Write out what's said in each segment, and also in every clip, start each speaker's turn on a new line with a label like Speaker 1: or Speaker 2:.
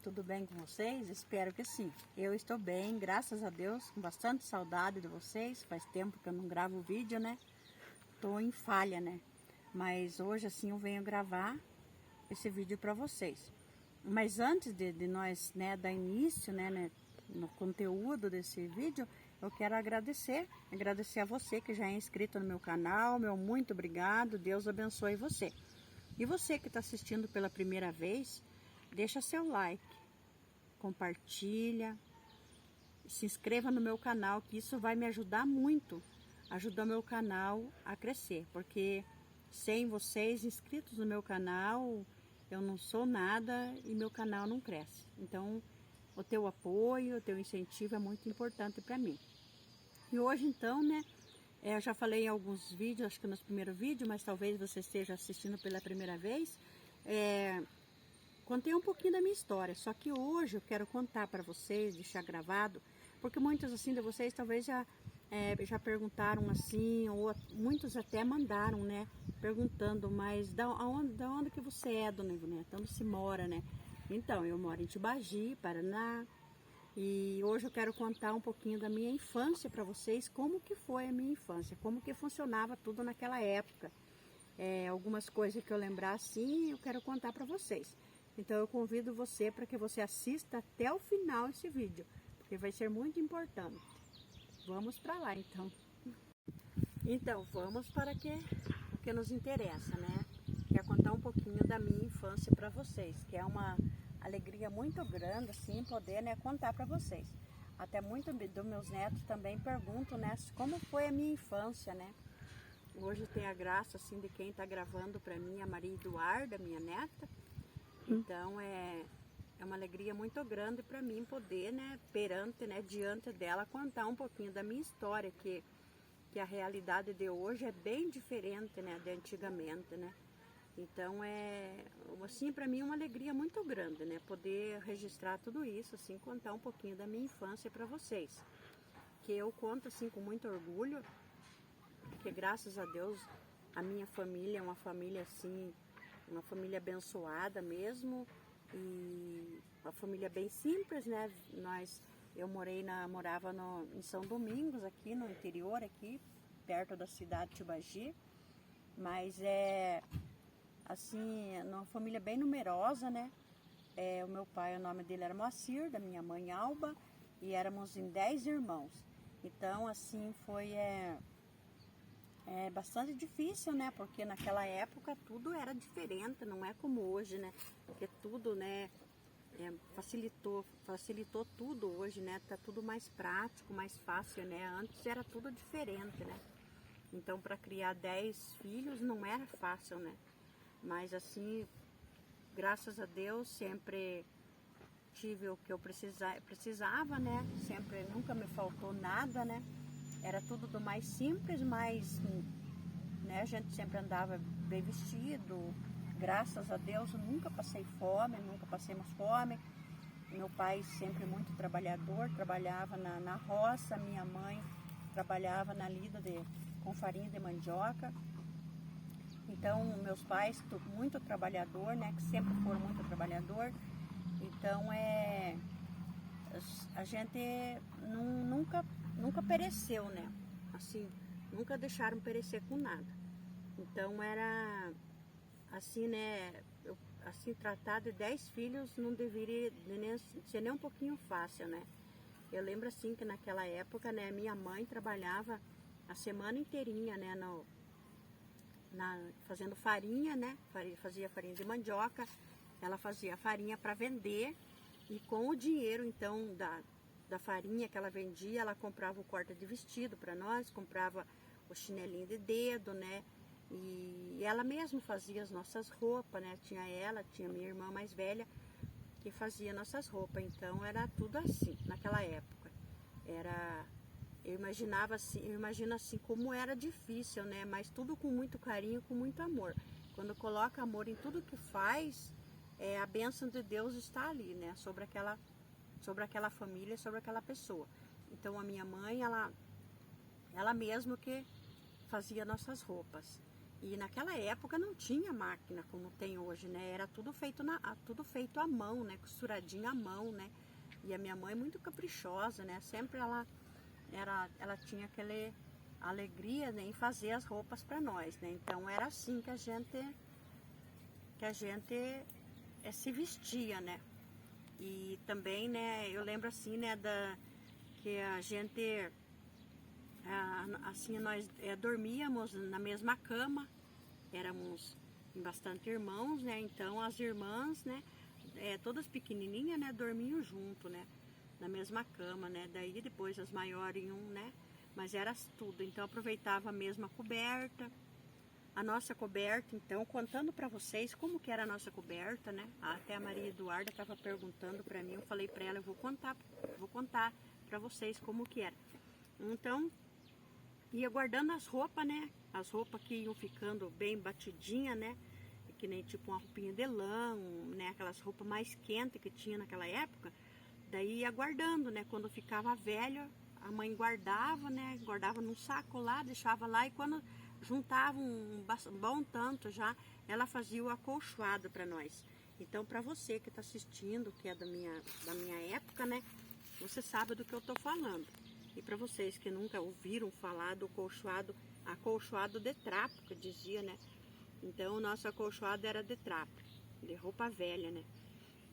Speaker 1: tudo bem com vocês? Espero que sim. Eu estou bem, graças a Deus, com bastante saudade de vocês. Faz tempo que eu não gravo vídeo, né? Tô em falha, né? Mas hoje assim eu venho gravar esse vídeo para vocês. Mas antes de nós, né, dar início, né, no conteúdo desse vídeo, eu quero agradecer a você que já é inscrito no meu canal. Meu muito obrigado, Deus abençoe você. E você que está assistindo pela primeira vez, deixa seu like, compartilha, se inscreva no meu canal, que isso vai me ajudar muito, ajudar o meu canal a crescer, porque sem vocês inscritos no meu canal, eu não sou nada e meu canal não cresce. Então, o teu apoio, o teu incentivo é muito importante para mim. E hoje então, né, eu já falei em alguns vídeos, acho que nos primeiros vídeos, mas talvez você esteja assistindo pela primeira vez, contei um pouquinho da minha história, só que hoje eu quero contar para vocês, deixar gravado, porque muitos assim de vocês talvez já perguntaram assim, ou muitos até mandaram, né, perguntando, mas da onde que você é, dona Ivoneta? Onde se mora, né? Então, eu moro em Tibagi, Paraná, e hoje eu quero contar um pouquinho da minha infância para vocês, como que foi a minha infância, como que funcionava tudo naquela época. Algumas coisas que eu lembrar assim, eu quero contar para vocês. Então eu convido você para que você assista até o final esse vídeo, porque vai ser muito importante. Vamos para lá então. Então vamos para o que nos interessa, né? Quero contar um pouquinho da minha infância para vocês, que é uma alegria muito grande assim poder, né, contar para vocês. Até muito dos meus netos também perguntam, né, como foi a minha infância, né? Hoje tem a graça assim de quem está gravando para mim, a Maria Eduarda, minha neta. Então é uma alegria muito grande para mim poder, né, diante dela, contar um pouquinho da minha história, que a realidade de hoje é bem diferente, né, de antigamente, né. Então assim, para mim é uma alegria muito grande, né, poder registrar tudo isso, assim, contar um pouquinho da minha infância para vocês, que eu conto assim com muito orgulho, porque graças a Deus a minha família é uma família assim, uma família abençoada mesmo, e uma família bem simples, né? Eu morava em São Domingos, aqui no interior, aqui perto da cidade de Tibagi, mas assim, uma família bem numerosa, né? O meu pai, o nome dele era Moacir, da minha mãe Alba, e éramos em 10 irmãos. Então, assim, foi bastante difícil, né? Porque naquela época tudo era diferente, não é como hoje, né? Porque tudo, né, facilitou tudo hoje, né? Tá tudo mais prático, mais fácil, né? Antes era tudo diferente, né? Então, para criar 10 filhos não era fácil, né? Mas assim, graças a Deus, sempre tive o que eu precisava, né? Sempre, nunca me faltou nada, né? Era tudo do mais simples, mas, né, a gente sempre andava bem vestido. Graças a Deus, eu nunca passei fome, nunca passamos fome. Meu pai sempre muito trabalhador, trabalhava na roça. Minha mãe trabalhava na lida com farinha de mandioca. Então, meus pais, muito trabalhador, né, que sempre foram muito trabalhador. Então, a gente nunca pereceu, né? Assim, nunca deixaram perecer com nada. Então era assim, né? Assim, tratar de 10 filhos não deveria ser nem um pouquinho fácil, né? Eu lembro assim que naquela época, né, minha mãe trabalhava a semana inteirinha, né, fazendo farinha, né? Fazia farinha de mandioca, ela fazia farinha para vender. E com o dinheiro, então, da farinha que ela vendia, ela comprava o corte de vestido para nós, comprava o chinelinho de dedo, né? E ela mesma fazia as nossas roupas, né? Tinha minha irmã mais velha, que fazia nossas roupas. Então, era tudo assim, naquela época. Eu imagino assim como era difícil, né? Mas tudo com muito carinho, com muito amor. Quando coloca amor em tudo que faz, a bênção de Deus está ali, né? Sobre aquela família, sobre aquela pessoa. Então a minha mãe, ela mesma que fazia nossas roupas. E naquela época não tinha máquina como tem hoje, né? Era tudo feito, tudo feito à mão, né? Costuradinho à mão, né? E a minha mãe muito caprichosa, né? Sempre ela tinha aquela alegria, né, em fazer as roupas para nós, né? Então era assim que a gente se vestia, né? E também, né? Eu lembro assim, né? Que a gente assim nós dormíamos na mesma cama, éramos bastante irmãos, né? Então as irmãs, né? Todas pequenininhas, né? Dormiam junto, né? Na mesma cama, né? Daí depois as maiores iam, né? Mas era tudo. Então aproveitava a mesma coberta, a nossa coberta. Então contando para vocês como que era a nossa coberta, né? Até a Maria Eduarda estava perguntando para mim. Eu falei para ela, eu vou contar para vocês como que era. Então ia guardando as roupas, né? As roupas que iam ficando bem batidinha, né? Que nem tipo uma roupinha de lã, né? Aquelas roupas mais quentes que tinha naquela época. Daí ia guardando, né? Quando ficava velha, a mãe guardava, né? Guardava num saco lá, deixava lá. E quando juntava um bom tanto já, ela fazia o acolchoado para nós. Então, para você que está assistindo, que é da minha época, né? Você sabe do que eu estou falando. E para vocês que nunca ouviram falar do acolchoado de trapo, que dizia, né? Então o nosso acolchoado era de trapo, de roupa velha, né?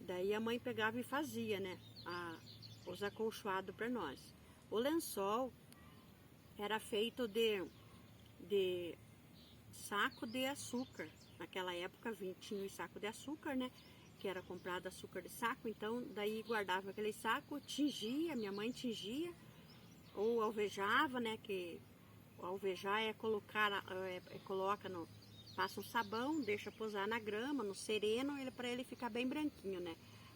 Speaker 1: Daí a mãe pegava e fazia, né? Os acolchoados para nós. O lençol era feito de saco de açúcar. Naquela época tinha o saco de açúcar, né? Que era comprado açúcar de saco. Então daí guardava aquele saco, tingia, minha mãe tingia. Ou alvejava, né? Que alvejar passa um sabão, deixa posar na grama, no sereno, para ele ficar bem branquinho, né?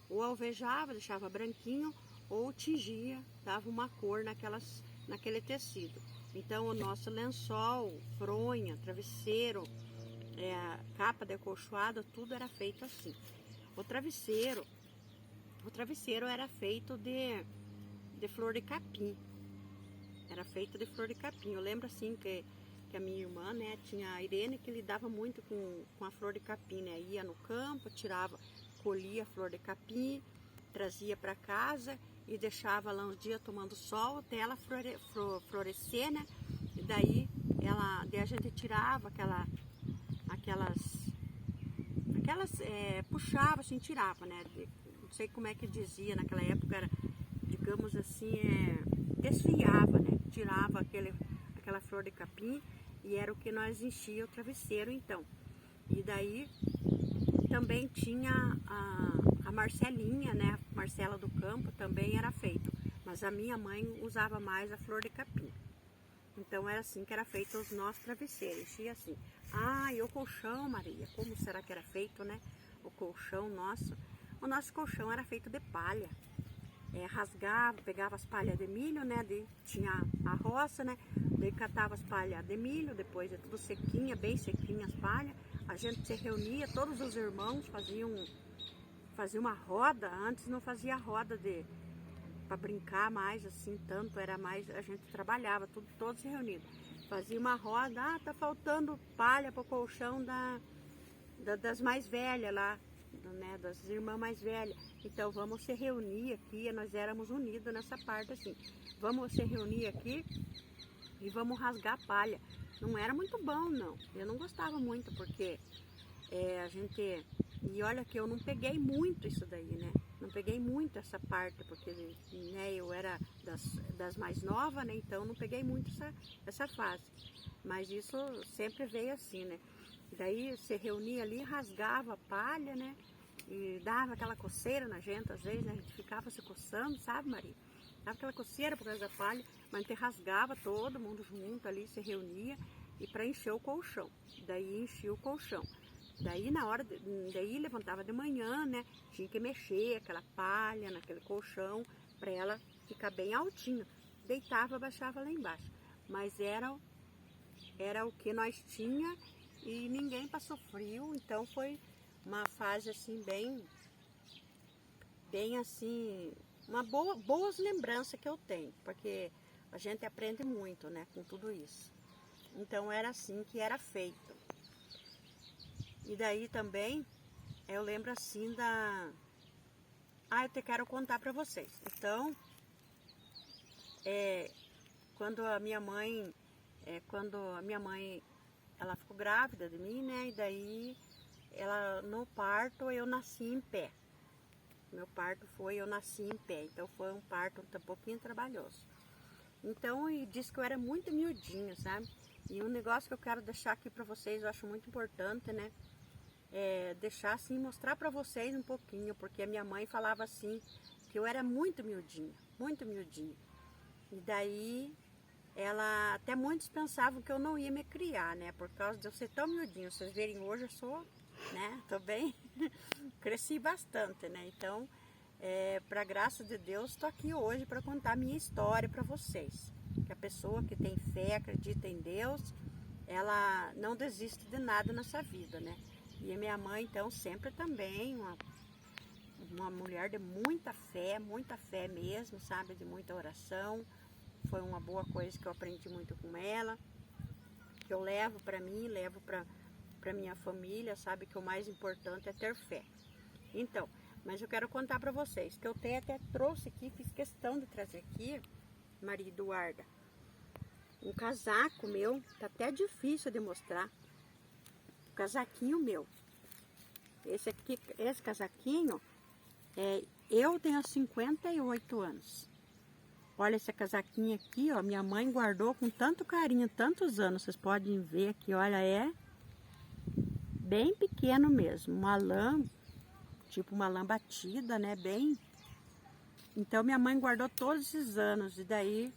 Speaker 1: Ou alvejava, deixava branquinho, ou tingia, dava uma cor naquele tecido. Então o nosso lençol, fronha, travesseiro, capa de acolchoado, tudo era feito assim. O travesseiro era feito de flor de capim. Era feito de flor de capim. Eu lembro assim que a minha irmã, né, tinha a Irene, que lidava muito com a flor de capim, né? Ia no campo, colhia a flor de capim, trazia para casa e deixava lá uns dias tomando sol até ela florescer, né? E daí a gente tirava puxava assim, tirava, né? Não sei como é que dizia naquela época, era, digamos assim, desfiava, né? Tirava aquela flor de capim e era o que nós enchia o travesseiro, então. E daí também tinha a Marcelinha, né? A Marcela do campo também era feito, mas a minha mãe usava mais a flor de capim. Então era assim que era feito os nossos travesseiros, enchia assim. E o colchão, Maria, como será que era feito, né? O colchão nosso, o nosso colchão era feito de palha. Rasgava, pegava as palhas de milho, né? Tinha a roça, né? Daí catava as palhas de milho, depois tudo sequinha, bem sequinha as palhas. A gente se reunia, todos os irmãos faziam uma roda. Antes não fazia roda para brincar mais assim, tanto era mais, a gente trabalhava, todos reunidos. Fazia uma roda, tá faltando palha para o colchão das mais velhas lá, né, das irmãs mais velhas. Então vamos se reunir aqui, nós éramos unidos nessa parte assim. Vamos se reunir aqui e vamos rasgar a palha. Não era muito bom, não. Eu não gostava muito, porque e olha que eu não peguei muito isso daí, né? Não peguei muito essa parte, porque, né, eu era das mais novas, né? Então não peguei muito essa fase. Mas isso sempre veio assim, né? Daí se reunia ali, rasgava a palha, né? E dava aquela coceira na gente, às vezes, né? A gente ficava se coçando, sabe, Maria? Dava aquela coceira por causa da palha, mas a gente rasgava todo mundo junto ali, se reunia e para encher o colchão. Daí enchia o colchão. Daí daí levantava de manhã, né? Tinha que mexer aquela palha naquele colchão para ela ficar bem altinha. Deitava, baixava lá embaixo. Mas era o que nós tinha e ninguém passou frio, então foi uma fase assim bem assim, boas lembranças que eu tenho, porque a gente aprende muito, né, com tudo isso. Então era assim que era feito. E daí também, eu lembro assim eu te quero contar para vocês. Então, quando a minha mãe, ela ficou grávida de mim, né? E daí, no parto, eu nasci em pé. Meu parto eu nasci em pé. Então, foi um parto um pouquinho trabalhoso. Então, e disse que eu era muito miudinha, sabe? E um negócio que eu quero deixar aqui para vocês, eu acho muito importante, né? Deixar assim, mostrar para vocês um pouquinho, porque a minha mãe falava assim, que eu era muito miudinha, muito miudinha. E daí, até muitos pensavam que eu não ia me criar, né? Por causa de eu ser tão miudinha. Vocês verem hoje, eu sou, né? Tô bem, cresci bastante, né? Então, para graça de Deus, estou aqui hoje para contar a minha história para vocês. Que a pessoa que tem fé, acredita em Deus, ela não desiste de nada nessa vida, né? E a minha mãe, então, sempre também uma mulher de muita fé mesmo, sabe? De muita oração. Foi uma boa coisa que eu aprendi muito com ela, que eu levo para mim, levo para minha família, sabe? Que o mais importante é ter fé. Então, mas eu quero contar para vocês, que eu até trouxe aqui, fiz questão de trazer aqui, Maria Eduarda, um casaco meu, tá até difícil de mostrar, um casaquinho meu. Esse casaquinho, eu tenho 58 anos. Olha esse casaquinho aqui, ó, minha mãe guardou com tanto carinho, tantos anos, vocês podem ver aqui, olha, é bem pequeno mesmo, uma lã, tipo uma lã batida, né, bem. Então minha mãe guardou todos esses anos, e daí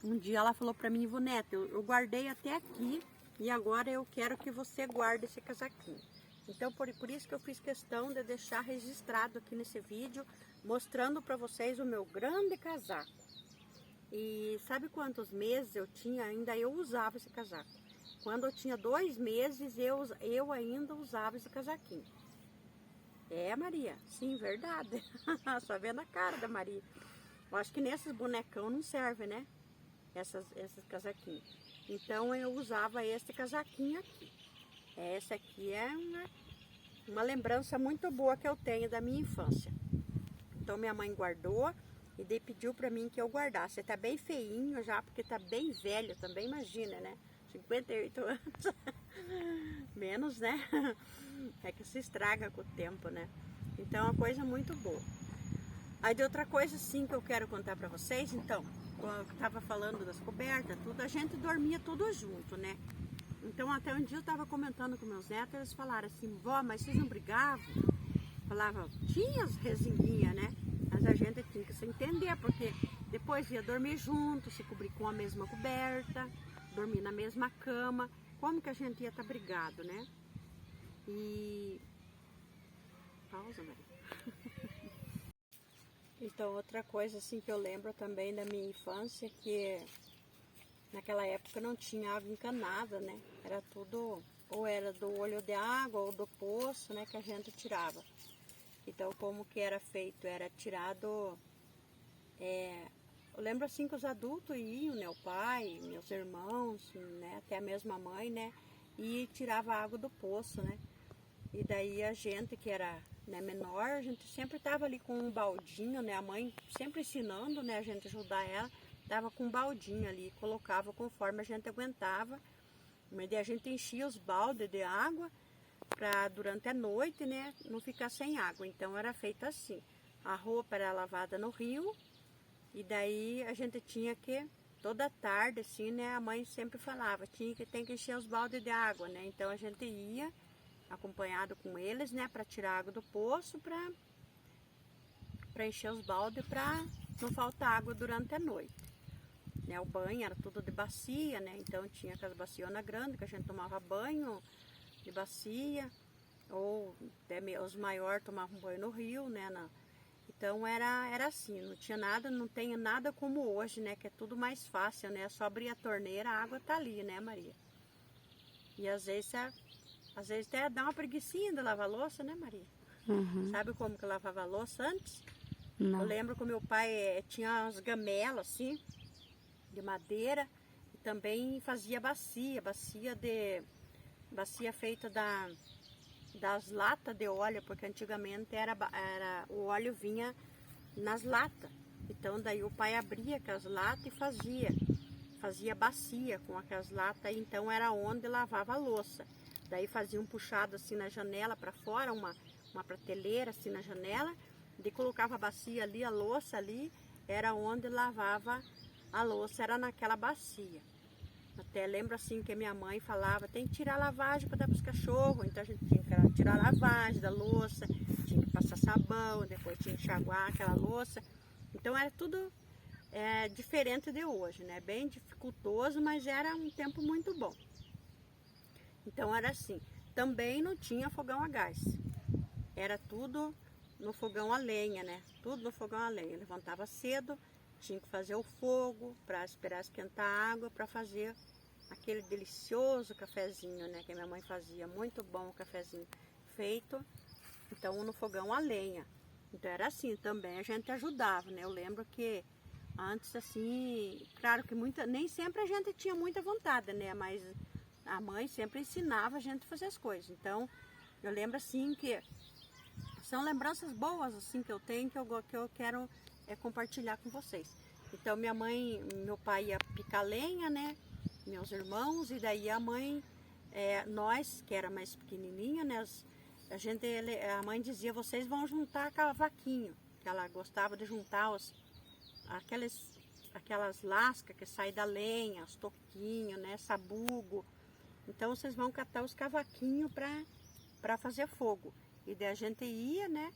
Speaker 1: um dia ela falou para mim, Ivonete, eu guardei até aqui e agora eu quero que você guarde esse casaquinho. Então por isso que eu fiz questão de deixar registrado aqui nesse vídeo, mostrando para vocês o meu grande casaco. E sabe quantos meses eu tinha? Ainda eu usava esse casaco. Quando eu tinha 2 meses, eu ainda usava esse casaquinho. Maria, sim, verdade. Só vendo a cara da Maria. Eu acho que nesses bonecão não serve, né? Esses casaquinhos. Então eu usava esse casaquinho aqui. Essa aqui é uma lembrança muito boa que eu tenho da minha infância. Então minha mãe guardou e daí pediu para mim que eu guardasse. Tá bem feinho já, porque tá bem velho também, imagina, né? 58 anos. Menos, né? É que se estraga com o tempo, né? Então é uma coisa muito boa. Aí de outra coisa sim que eu quero contar para vocês, então, quando eu estava falando das cobertas, tudo, a gente dormia tudo junto, né? Então até um dia eu estava comentando com meus netos, eles falaram assim, vó, mas vocês não brigavam? Falava, tinha as resinguinhas, né? Mas a gente tinha que se entender, porque depois ia dormir junto, se cobrir com a mesma coberta, dormir na mesma cama, como que a gente ia estar brigado, né? E... Pausa, Maria. Então, outra coisa assim que eu lembro também da minha infância, que naquela época não tinha água encanada, né? Era tudo, ou era do olho de água ou do poço, né, que a gente tirava. Então, como que era feito? Era tirado... eu lembro assim que os adultos iam, né, o pai, meus irmãos, né, até a mesma mãe, né, e tirava a água do poço, né. E daí a gente que era, né, menor, a gente sempre estava ali com um baldinho, né, a mãe sempre ensinando, né, a gente ajudar ela, estava com um baldinho ali, colocava conforme a gente aguentava, mas daí a gente enchia os baldes de água para durante a noite, né, não ficar sem água. Então era feito assim, a roupa era lavada no rio, e daí a gente tinha que, toda tarde assim, né, a mãe sempre falava, tem que encher os baldes de água, né, então a gente ia acompanhado com eles, né, para tirar água do poço, para encher os baldes, para não faltar água durante a noite. Né, o banho era tudo de bacia, né, então tinha aquelas bacionas grandes que a gente tomava banho de bacia, ou até os maiores tomavam banho no rio, né, então era assim, não tinha nada, não tem nada como hoje, né, que é tudo mais fácil, né, só abrir a torneira, a água tá ali, né, Maria? E às vezes até dá uma preguicinha de lavar louça, né, Maria?
Speaker 2: Uhum.
Speaker 1: Sabe como que eu lavava a louça antes?
Speaker 2: Não.
Speaker 1: Eu lembro que o meu pai tinha umas gamelas assim, de madeira, e também fazia bacia feita das latas de óleo, porque antigamente o óleo vinha nas latas. Então daí o pai abria aquelas latas e fazia bacia com aquelas latas, então era onde lavava a louça. Daí fazia um puxado assim na janela para fora, uma prateleira assim na janela, e colocava a bacia ali, a louça ali, era onde lavava a louça, era naquela bacia. Até lembro assim que minha mãe falava, tem que tirar a lavagem para dar para os cachorros, então a gente tinha que tirar a lavagem da louça, tinha que passar sabão, depois tinha que enxaguar aquela louça. Então era tudo diferente de hoje, né? Bem dificultoso, mas era um tempo muito bom. Então era assim, também não tinha fogão a gás, era tudo no fogão a lenha, né? Tudo no fogão a lenha. Eu levantava cedo, tinha que fazer o fogo para esperar esquentar a água para fazer aquele delicioso cafezinho, né? Que minha mãe fazia, muito bom o cafezinho feito, então no fogão a lenha. Então era assim, também a gente ajudava, né? Eu lembro que antes assim, claro que nem sempre a gente tinha muita vontade, né? Mas a mãe sempre ensinava a gente a fazer as coisas. Então eu lembro assim que são lembranças boas assim que eu tenho, que eu quero compartilhar com vocês. Então meu pai ia picar lenha, né? Meus irmãos, e daí a mãe, nós que era mais pequenininha, né? A mãe dizia, vocês vão juntar cavaquinho, que ela gostava de juntar aquelas lascas que saem da lenha, os toquinhos, né? Sabugo. Então vocês vão catar os cavaquinhos para fazer fogo. E daí a gente ia, né?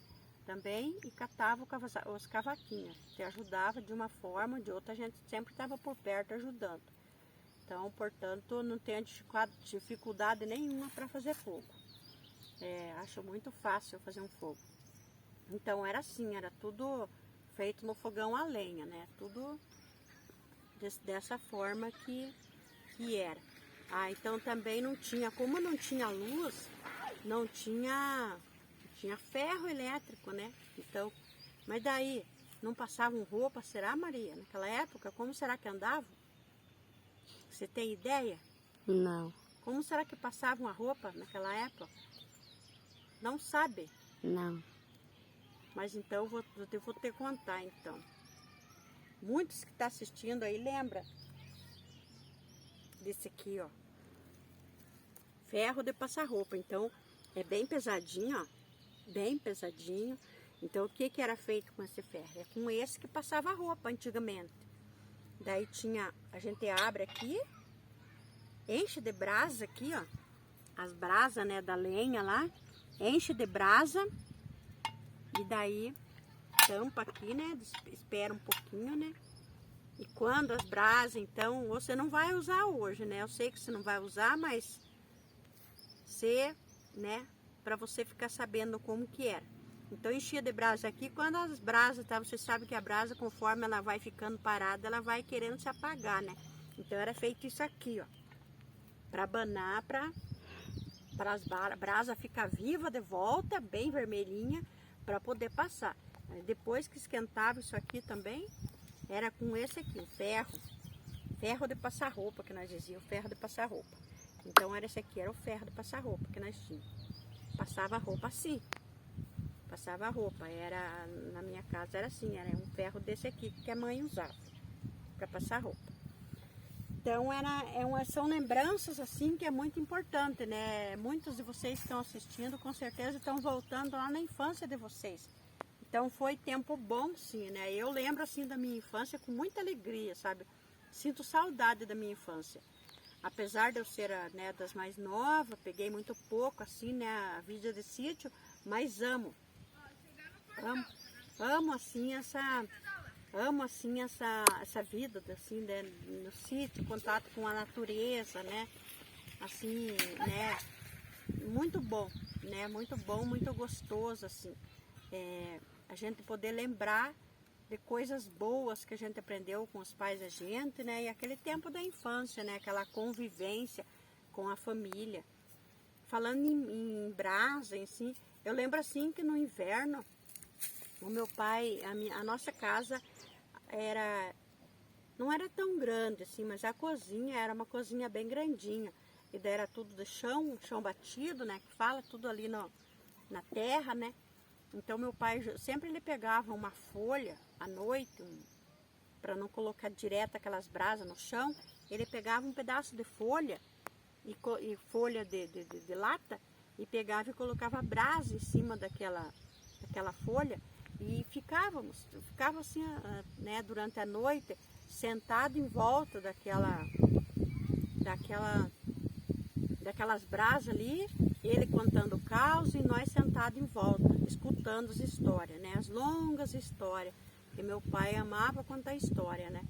Speaker 1: Também e catava os cavaquinhos. Te ajudava de uma forma, de outra, a gente sempre estava por perto ajudando. Então, portanto, não tenho dificuldade nenhuma para fazer fogo. Acho muito fácil fazer um fogo. Então era assim, era tudo feito no fogão a lenha, né? Tudo dessa forma que era. Então também não tinha, como não tinha luz, não tinha ferro elétrico, né? Então, mas daí não passavam roupa, será, Maria? Naquela época, como será que andava? Você tem ideia?
Speaker 2: Não.
Speaker 1: Como será que passavam a roupa naquela época? Não sabe?
Speaker 2: Não.
Speaker 1: Mas então eu vou te contar então. Muitos que estão assistindo aí lembra desse aqui, ó. Ferro de passar roupa. Então é bem pesadinho, ó. Bem pesadinho. Então o que era feito com esse ferro? É com esse que passava a roupa antigamente. Daí a gente abre aqui, enche de brasa aqui, ó. As brasas, né, da lenha lá, enche de brasa e daí tampa aqui, né, espera um pouquinho, né. E quando as brasas, então, você não vai usar hoje, né, eu sei que você não vai usar, mas né, para você ficar sabendo como que era. Então enchia de brasa aqui, quando as brasas, tá, você sabe que a brasa, conforme ela vai ficando parada, ela vai querendo se apagar, né. Então era feito isso aqui, ó, para abanar, para as brasas ficar viva de volta, bem vermelhinha, para poder passar. Depois que esquentava isso aqui também, era com esse aqui, o ferro de passar roupa, que nós dizíamos, o ferro de passar roupa. Então esse aqui era o ferro de passar roupa que nós tínhamos. Passava a roupa assim, passava a roupa, na minha casa era assim, era um ferro desse aqui que a mãe usava para passar roupa. Então são lembranças assim que é muito importante, né? Muitos de vocês que estão assistindo com certeza estão voltando lá na infância de vocês. Então foi tempo bom, sim, né? Eu lembro assim da minha infância com muita alegria, sabe? Sinto saudade da minha infância. Apesar de eu ser, né, das mais novas, peguei muito pouco assim, né, a vida de sítio, mas amo assim essa vida assim, né, no sítio, contato com a natureza, né? Assim, né? Muito bom, né? Muito bom, muito gostoso assim. A gente poder lembrar de coisas boas que a gente aprendeu com os pais da gente, né? E aquele tempo da infância, né? Aquela convivência com a família. Falando em brasa, assim, eu lembro assim que no inverno, o meu pai, a nossa casa não era tão grande assim, mas a cozinha era uma cozinha bem grandinha. e daí era tudo de chão batido, né? Que fala tudo ali na terra, né? Então meu pai sempre ele pegava uma folha à noite, para não colocar direto aquelas brasas no chão, ele pegava um pedaço de folha e folha de lata e pegava e colocava brasa em cima daquela folha e ficava assim, né, durante a noite sentado em volta daquelas brasas ali, ele contando caos e nós sentados em volta, escutando as histórias, né? As longas histórias, que meu pai amava contar história, né?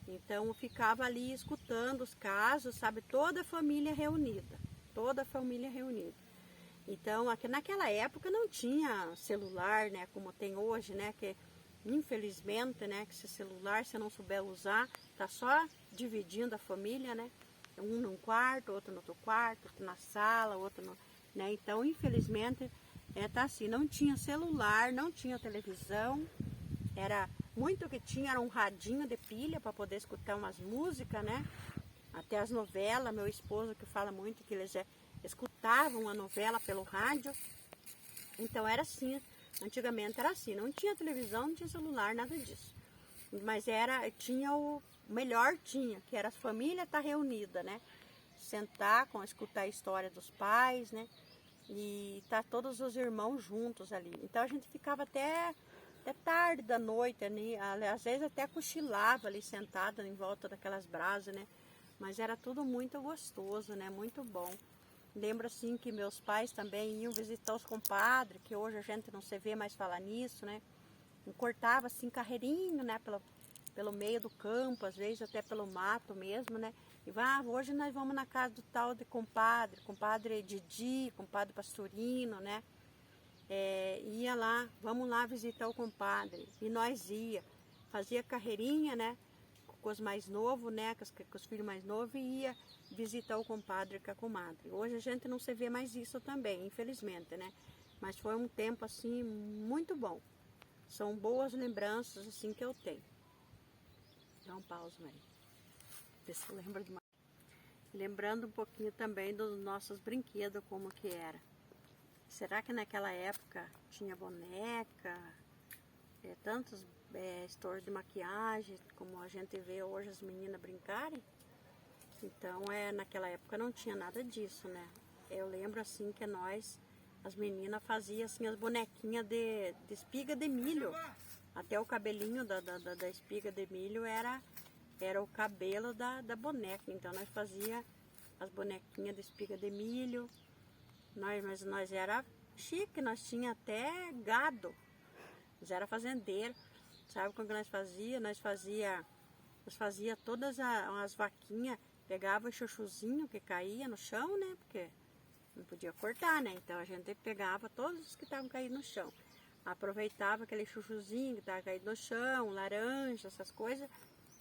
Speaker 1: Então eu ficava ali escutando os casos, sabe? Toda a família reunida, toda a família reunida. Então, naquela época não tinha celular, né? Como tem hoje, né? Que infelizmente, né? Que esse celular, se não souber usar, tá só dividindo a família, né? Um num quarto, outro no outro quarto, outro na sala, outro no, né? Então, infelizmente, tá assim, não tinha celular, não tinha televisão, era muito que tinha, era um radinho de pilha para poder escutar umas músicas, né? Até as novelas, meu esposo que fala muito que eles já escutavam a novela pelo rádio. Então era assim, antigamente era assim, não tinha televisão, não tinha celular, nada disso. Mas tinha o melhor que era a família estar reunida, né? Sentar, escutar a história dos pais, né? E tá todos os irmãos juntos ali. Então a gente ficava até tarde da noite, né? Às vezes até cochilava ali sentada em volta daquelas brasas, né? Mas era tudo muito gostoso, né? Muito bom. Lembro assim que meus pais também iam visitar os compadres, que hoje a gente não se vê mais falar nisso, né? Cortava assim carreirinho, né? Pelo meio do campo, às vezes até pelo mato mesmo, né? E hoje nós vamos na casa do tal de compadre Didi, compadre Pastorino, né? Ia lá, vamos lá visitar o compadre. E nós fazia carreirinha, né? Com os mais novos, né? Com os filhos mais novos, e ia visitar o compadre com a comadre. Hoje a gente não se vê mais isso também, infelizmente, né? Mas foi um tempo assim muito bom. São boas lembranças assim que eu tenho. Dá um pausa, Maria. Vê se eu lembro de mais. Lembrando um pouquinho também dos nossos brinquedos, como que era. Será que naquela época tinha boneca, tantos stores de maquiagem, como a gente vê hoje as meninas brincarem? Então, naquela época não tinha nada disso, né? Eu lembro assim que as meninas faziam assim as bonequinhas de espiga de milho. Até o cabelinho da espiga de milho era o cabelo da boneca. Então nós fazia as bonequinhas de espiga de milho. Mas nós era chique, nós tinha até gado. Nós era fazendeiro. Sabe como que nós fazia? Nós fazia todas as vaquinhas, pegava o chuchuzinho que caía no chão, né? Porque não podia cortar, né? Então a gente pegava todos os que estavam caídos no chão. Aproveitava aquele chuchuzinho que estava caído no chão, laranja, essas coisas,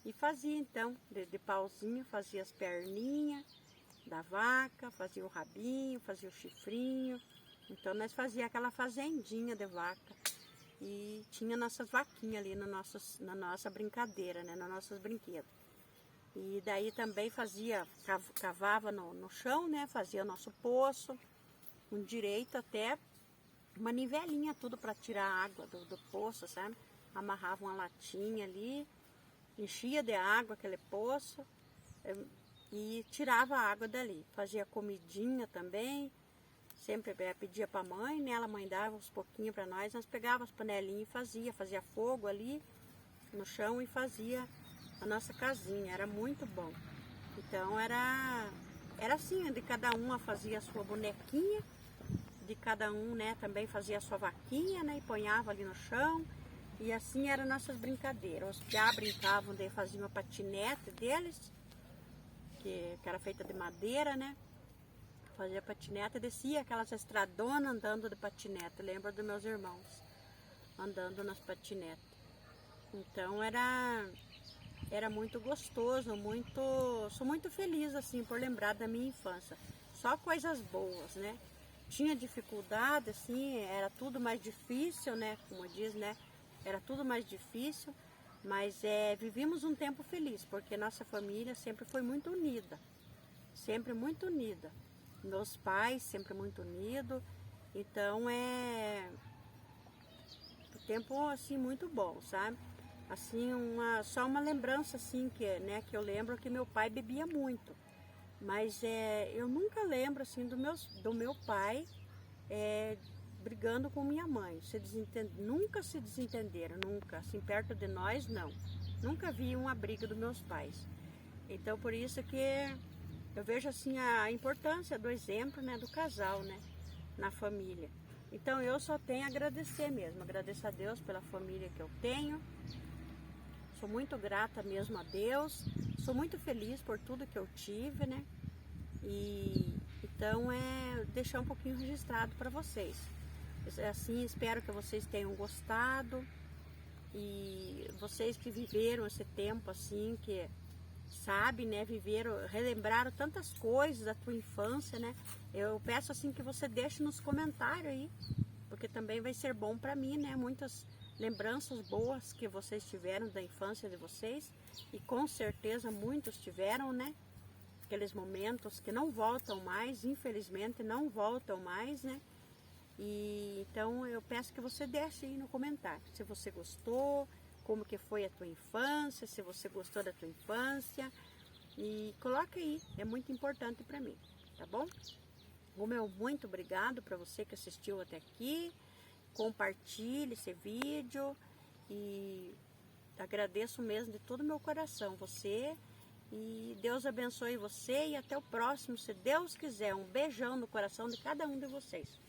Speaker 1: e fazia então, de pauzinho, fazia as perninhas da vaca, fazia o rabinho, fazia o chifrinho. Então nós fazia aquela fazendinha de vaca e tinha nossas vaquinhas ali na nossa brincadeira, né, nos nossos brinquedos. E daí também cavava no chão, né, fazia nosso poço, com direito até uma nivelinha, tudo para tirar a água do poço, sabe? Amarrava uma latinha ali, enchia de água aquele poço e tirava a água dali. Fazia comidinha também, sempre pedia para a mãe, né? A mãe dava uns pouquinhos para nós pegávamos as panelinhas e fazia fogo ali no chão e fazia a nossa casinha, era muito bom. Então era assim, de cada uma fazia a sua bonequinha, de cada um, né, também fazia a sua vaquinha, né, e ponhava ali no chão, e assim eram nossas brincadeiras. Os piá brincavam, daí faziam a patinete deles, que era feita de madeira, né, fazia patinete, descia aquelas estradonas andando de patinete, lembro dos meus irmãos, andando nas patinetes. Então era muito gostoso, sou muito feliz assim por lembrar da minha infância, só coisas boas, né. Tinha dificuldade, assim, era tudo mais difícil, né? Como diz, né? Era tudo mais difícil, mas vivíamos um tempo feliz, porque nossa família sempre foi muito unida. sempre muito unida. Meus pais sempre muito unidos. Então o tempo assim muito bom, sabe? Assim, só uma lembrança assim que eu lembro que meu pai bebia muito. Mas eu nunca lembro assim do meu pai brigando com minha mãe. Nunca se desentenderam, nunca. Assim, perto de nós, não. Nunca vi uma briga dos meus pais. Então, por isso que eu vejo assim a importância do exemplo, né, do casal, né, na família. Então, eu só tenho a agradecer mesmo. Agradeço a Deus pela família que eu tenho. Sou muito grata mesmo a Deus. Sou muito feliz por tudo que eu tive, né? E então deixar um pouquinho registrado para vocês. Assim, espero que vocês tenham gostado. E vocês que viveram esse tempo assim, que sabe, né, relembraram tantas coisas da tua infância, né? Eu peço assim que você deixe nos comentários aí, porque também vai ser bom para mim, né? Muitas lembranças boas que vocês tiveram da infância de vocês, e com certeza muitos tiveram, né? Aqueles momentos que não voltam mais, infelizmente não voltam mais, né? E então eu peço que você deixe aí no comentário se você gostou, como que foi a tua infância, se você gostou da tua infância, e coloca aí, é muito importante para mim, tá bom? O meu muito obrigado para você que assistiu até aqui. Compartilhe esse vídeo e agradeço mesmo de todo o meu coração você, e Deus abençoe você, e até o próximo, se Deus quiser. Um beijão no coração de cada um de vocês.